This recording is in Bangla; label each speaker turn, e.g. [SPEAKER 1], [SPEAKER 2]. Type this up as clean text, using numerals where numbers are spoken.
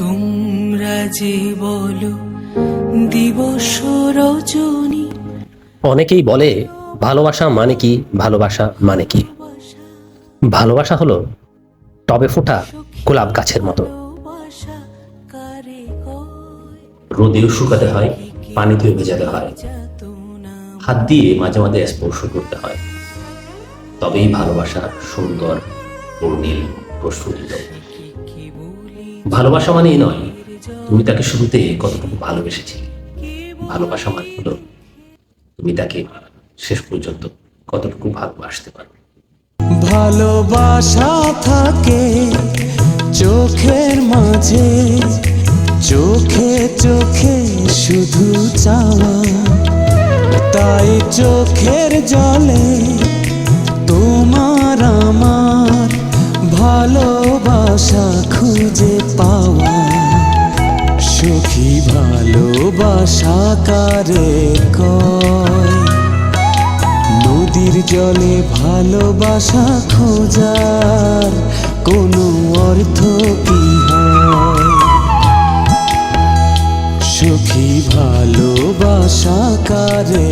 [SPEAKER 1] তোমরা যে বলো দিবস রজনী।
[SPEAKER 2] অনেকেই বলে ভালোবাসা মানে কি, ভালোবাসা মানে কি। ভালোবাসা হলো টবে ফোটা গোলাপ গাছের মতো, রোদেও শুকাতে হয়, পানিতেও ভেজাতে হয়, হাত দিয়ে মাঝে মাঝে স্পর্শ করতে হয়, তবেই ভালোবাসা সুন্দর, পূর্ণিল, প্রস্ফুটিত। ভালোবাসা মানেই নয় তুমি তাকে শুরুতে কতটুকু ভালোবেসেছিলে, ভালোবাসা মানে হলো তুমি তাকে শেষ পর্যন্ত কতটুকু ভালোবাসতে পারো।
[SPEAKER 3] ভালোবাসা থাকে চোখের মাঝে, চোখে চোখে শুধু চাওয়া, তাই চোখের জলে তোমার আমার ভালোবাসা খুঁজে পাওয়া। সুখী ভালোবাসা কারে কয়, নদীর জলে ভালোবাসা খোঁজার কোনো অর্থ কি হয়? সুখী ভালোবাসা কারে